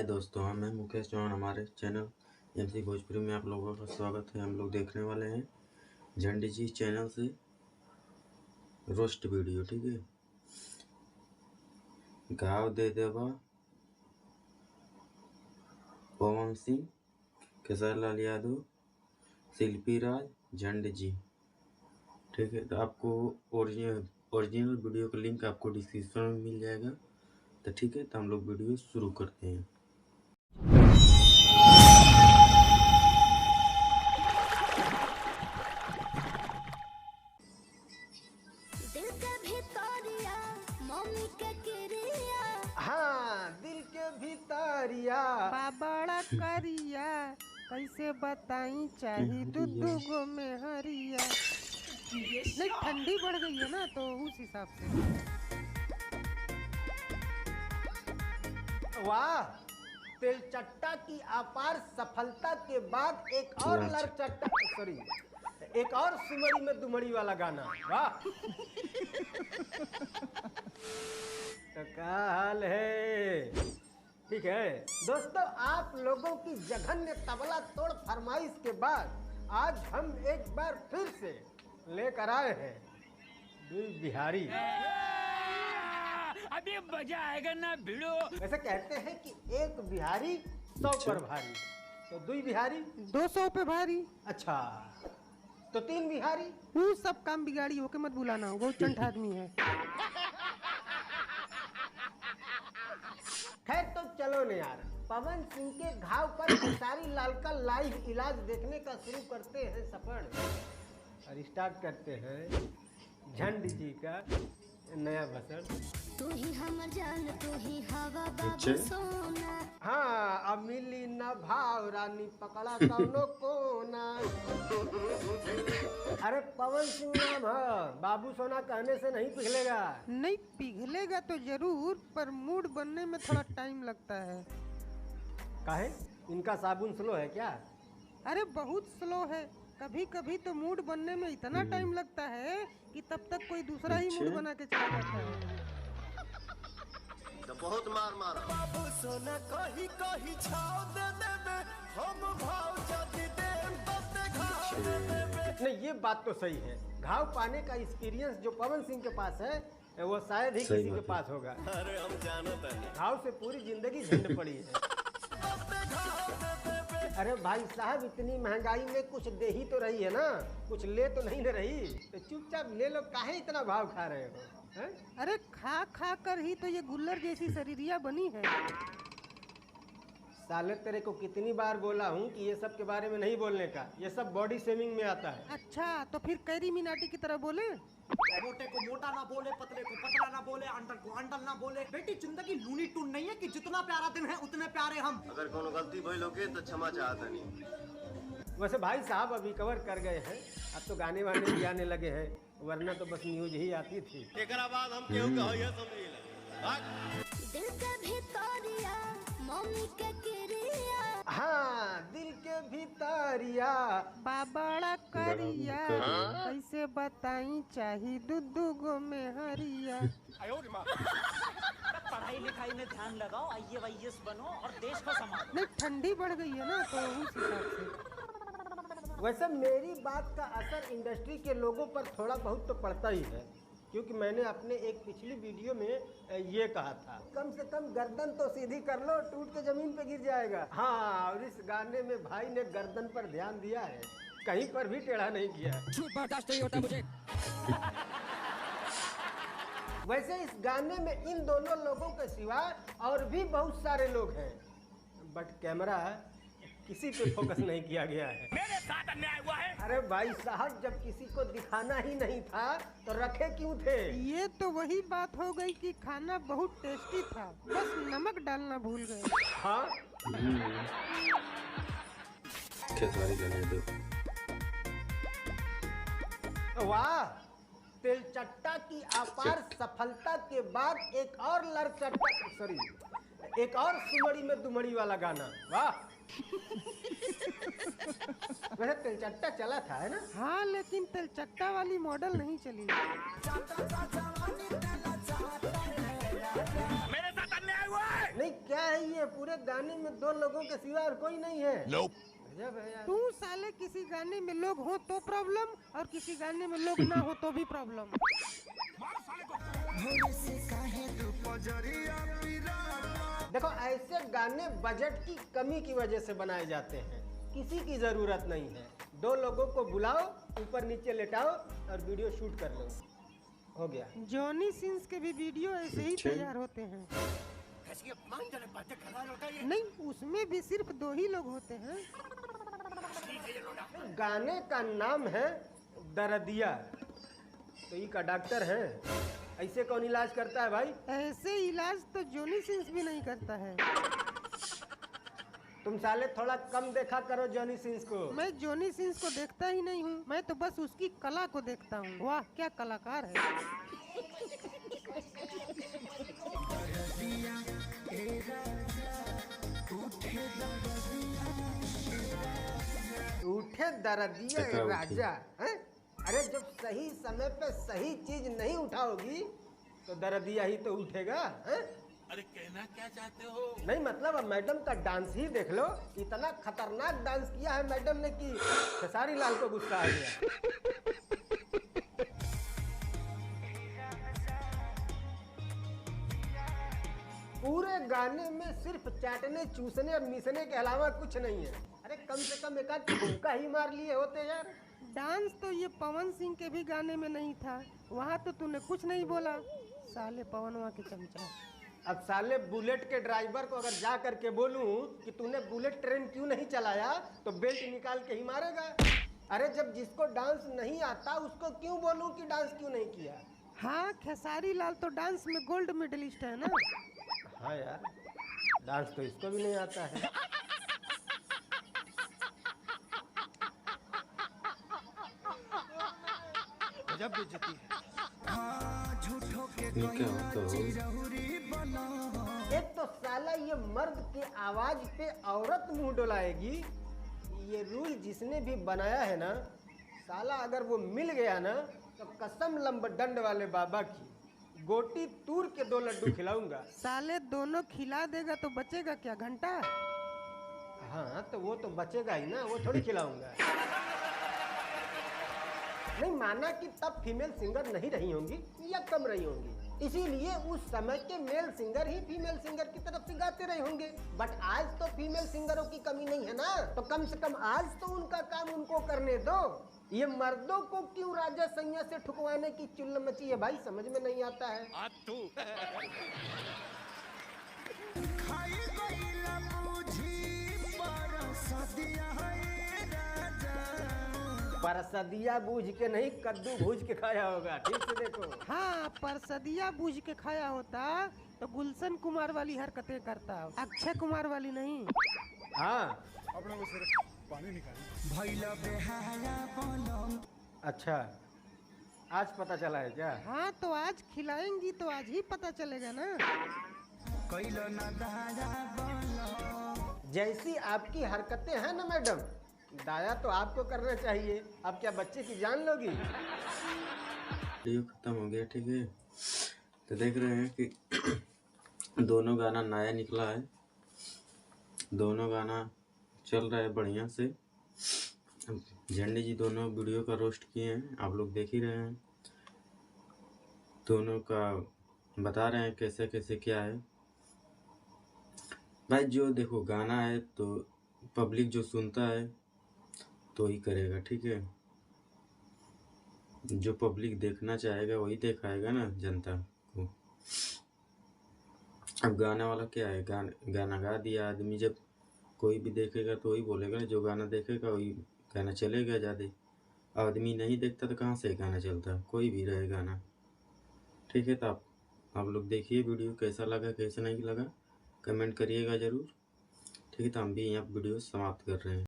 दोस्तों, मैं मुकेश चौहान। हमारे चैनल एमसी भोजपुरी में आप लोगों का स्वागत है। हम लोग देखने वाले हैं झंडी जी चैनल से रोस्ट वीडियो। ठीक है, घाव दे देवा पवन सिंह, खेसारी लाल यादव, शिल्पी राज, झंडी जी। ठीक है, तो आपको ओरिजिनल वीडियो का लिंक आपको डिस्क्रिप्शन में मिल जाएगा। तो ठीक है, तो हम लोग वीडियो शुरू करते हैं। हाँ, दिल के भीतरिया बाबड़ा करिया कैसे बताई चाही दूधू गो में हरिया। नहीं, ठंडी बढ़ गई है ना, तो उस हिसाब से। वाह, तेलचट्टा की अपार सफलता के बाद एक और एक और सुमड़ी में दुमड़ी वाला गाना। वाह। तो क्या हाल है? ठीक है दोस्तों, आप लोगों की जघन्य तबला तोड़ फरमाइश के बाद आज हम एक बार फिर से लेकर आए हैं दुई बिहारी। अभी मजा आएगा ना भिड़ो। वैसे कहते हैं कि एक बिहारी 100 पर भारी, तो दुई बिहारी 200 पे भारी। अच्छा, तो 3 बिहारी। वो सब काम बिगाड़ी होके मत बुलाना, वो चंट आदमी है। खैर, तो चलो न यार, पवन सिंह के घाव पर खेसारी लाल का लाइव इलाज देखने का शुरू करते हैं सफर और स्टार्ट करते हैं झंडी जी का नया बसर। तू ही हमर जान, तू ही हवा बाबू सोना। हाँ, अब मिली न भाव रानी पकड़ा कौनो कोना। अरे पवन सिंह नाम है, बाबू सोना कहने से नहीं पिघलेगा। नहीं पिघलेगा तो जरूर, पर मूड बनने में थोड़ा टाइम लगता है। काहे? इनका साबुन स्लो है क्या? अरे बहुत स्लो है। कभी कभी तो मूड बनने में इतना टाइम लगता है कि तब तक कोई दूसरा ही मूड बना के चला जाता है। तो बहुत मार मारा। बाबू सोना कहीं कहीं छाव दे देबे, हम भाव जदी दे तब घाव दे देबे। नहीं, ये बात तो सही है। घाव पाने का एक्सपीरियंस जो पवन सिंह के पास है वो शायद ही किसी के पास होगा। अरे हम जानते हैं, घाव से पूरी जिंदगी झंड पड़ी है। अरे भाई साहब, इतनी महंगाई में कुछ दे ही तो रही है ना, कुछ ले तो नहीं न रही, तो चुपचाप ले लो। काहे इतना भाव खा रहे हो? है? अरे खा खा कर ही तो ये गुल्लर जैसी शरीरिया बनी है। साले, तेरे को कितनी बार बोला हूँ कि ये सब के बारे में नहीं बोलने का, ये सब बॉडी शेमिंग में आता है। अच्छा, तो फिर कैरी मिनाटी की तरह बोले। मोटे को मोटा ना बोले, पतले को पतला ना बोले, अंडल को अंडल ना बोले। बेटी, जिंदगी लूनी टून नहीं है कि जितना प्यारा दिन है उतने प्यारे हम। अगर कोनो गलती भइल होगे तो क्षमा चाहते नहीं। वैसे भाई साहब अभी कवर कर गए हैं, अब तो गाने वाने भी आने लगे हैं, वरना तो बस न्यूज ही आती थी। एकरा बाद हम केहू के होइए समझी ले। दिल के भीतरिया मम्मी के किरिया। हाँ, दिल के भीतरिया बाबड़ा करिया कैसे बताई चाही दूधू गो में हरिया। पढ़ाई लिखाई में ध्यान लगाओ, IAS बनो और देश को संभालो। नहीं, ठंडी बढ़ गई है ना, तो उस हिसाब से। वैसे मेरी बात का असर इंडस्ट्री के लोगों पर थोड़ा बहुत तो पड़ता ही है, क्योंकि मैंने अपने एक पिछली वीडियो में ये कहा था, कम से कम गर्दन तो सीधी कर लो, टूट के जमीन पे गिर जाएगा। हाँ, और इस गाने में भाई ने गर्दन पर ध्यान दिया है, कहीं पर भी टेढ़ा नहीं किया है। बर्दाश्त नहीं होता मुझे। वैसे इस गाने में इन दोनों लोगों के सिवा और भी बहुत सारे लोग हैं, बट कैमरा किसी पे फोकस नहीं किया गया है। मेरे साथ अन्याय हुआ है। अरे भाई साहब, जब किसी को दिखाना ही नहीं था तो रखे क्यों थे? ये तो वही बात हो गई कि खाना बहुत टेस्टी था, बस नमक डालना भूल गए। हाँ, खेसारी लाल यादव। वाह, तेलचट्टा की अपार सफलता के बाद एक और सुमड़ी में दुमड़ी वाला गाना। वाह। वैसे तेलचट्टा चला था, है ना? हाँ, लेकिन तेलचट्टा वाली मॉडल नहीं चली। मेरे साथ अन्याय हुआ है। नहीं क्या है ये, पूरे गाने में 2 लोगों के सिवा और कोई नहीं है। गजब है यार। तू साले किसी गाने में लोग हो तो प्रॉब्लम और किसी गाने में लोग ना हो तो भी प्रॉब्लम। देखो ऐसे गाने बजट की कमी की वजह से बनाए जाते हैं, किसी की जरूरत नहीं है। 2 लोगों को बुलाओ, ऊपर नीचे लेटाओ और वीडियो शूट कर लो, हो गया। जॉनी सिंस के भी वीडियो ऐसे ही अच्छा। तैयार होते हैं। नहीं, उसमें भी सिर्फ 2 ही लोग होते हैं। गाने का नाम है दरदिया, तो ये का डॉक्टर है, ऐसे कौन इलाज करता है भाई? ऐसे इलाज तो जॉनी सिंस भी नहीं करता है। तुम साले थोड़ा कम देखा करो जॉनी सिंस को। मैं जॉनी सिंस को देखता ही नहीं हूँ, मैं तो बस उसकी कला को देखता हूँ। वाह क्या कलाकार है। उठे दरदिया चका उठी। राजा हैं? अरे जब सही समय पे सही चीज नहीं उठाओगी तो दरदिया ही तो उठेगा हैं? अरे कहना क्या चाहते हो? नहीं मतलब अब मैडम का डांस ही देख लो, इतना खतरनाक डांस किया है मैडम ने कि खेसारी लाल को गुस्सा आ गया। पूरे गाने में सिर्फ चाटने चूसने और मिसने के अलावा कुछ नहीं है। अरे कम से कम एक आध ठुमका ही मार लिए होते यार। डांस तो ये पवन सिंह के भी गाने में नहीं था, वहाँ तो तूने कुछ नहीं बोला। साले पवनवा के चमचा। अब साले बुलेट के ड्राइवर को अगर जा करके बोलूं कि तूने बुलेट ट्रेन क्यों नहीं चलाया तो बेल्ट निकाल के ही मारेगा। अरे जब जिसको डांस नहीं आता उसको क्यों बोलूं कि डांस क्यों नहीं किया? हाँ, खेसारी लाल तो डांस में गोल्ड मेडलिस्ट है ना। हाँ यार, डांस तो इसको भी नहीं आता है। गजब बेइज्जती है। ये क्या होता हो? एक तो साला ये मर्द के आवाज पे औरत मुंह डोलाएगी। ये रूल जिसने भी बनाया है ना, साला अगर वो मिल गया ना तो कसम लंबडंड वाले बाबा की गोटी तूर के 2 लड्डू खिलाऊंगा। साले दोनों खिला देगा तो बचेगा क्या, घंटा? हाँ तो वो तो बचेगा ही ना, वो थोड़ी खिलाऊंगा। नहीं माना कि तब फीमेल सिंगर नहीं रही होंगी या कम रही होंगी, इसीलिए उस समय के मेल सिंगर ही फीमेल सिंगर की तरफ से गाते रहे होंगे। बट आज तो फीमेल सिंगरों की कमी नहीं है ना, तो कम से कम आज तो उनका काम उनको करने दो। ये मर्दों को क्यों राजा सैया से ठुकवाने की चुल्ल मची है भाई, समझ में नहीं आता है। परसदिया बूझ के नहीं, कद्दू भूज के खाया होगा, ठीक से देखो। हाँ, परसदिया बूझ के खाया होता तो गुलशन कुमार वाली हरकतें करता, अक्षय कुमार वाली नहीं। हाँ अच्छा, आज पता चला है क्या? हाँ तो आज खिलाएंगी तो आज ही पता चलेगा ना। जैसी आपकी हरकतें हैं ना मैडम, दाया तो आपको करना चाहिए। अब क्या बच्चे की जान लोगी? वीडियो खत्म हो गया, ठीक है। तो देख रहे हैं कि दोनों गाना नया निकला है, दोनों गाना चल रहा है बढ़िया से। झंडे जी दोनों वीडियो का रोस्ट किए हैं, आप लोग देख ही रहे हैं। दोनों का बता रहे हैं कैसे कैसे क्या है भाई। जो देखो गाना है तो पब्लिक जो सुनता है तो ही करेगा, ठीक है। जो पब्लिक देखना चाहेगा वही दिखाएगा ना जनता को। अब गाने वाला क्या है, गाना गा दिया आदमी, जब कोई भी देखेगा तो वही बोलेगा ना, जो गाना देखेगा वही गाना चलेगा ज़्यादा। आदमी नहीं देखता तो कहाँ से गाना चलता, कोई भी रहे गाना, ठीक है। तो आप लोग देखिए वीडियो, कैसा लगा कैसा नहीं लगा कमेंट करिएगा ज़रूर, ठीक है। तो हम भी यहाँ वीडियो समाप्त कर रहे हैं।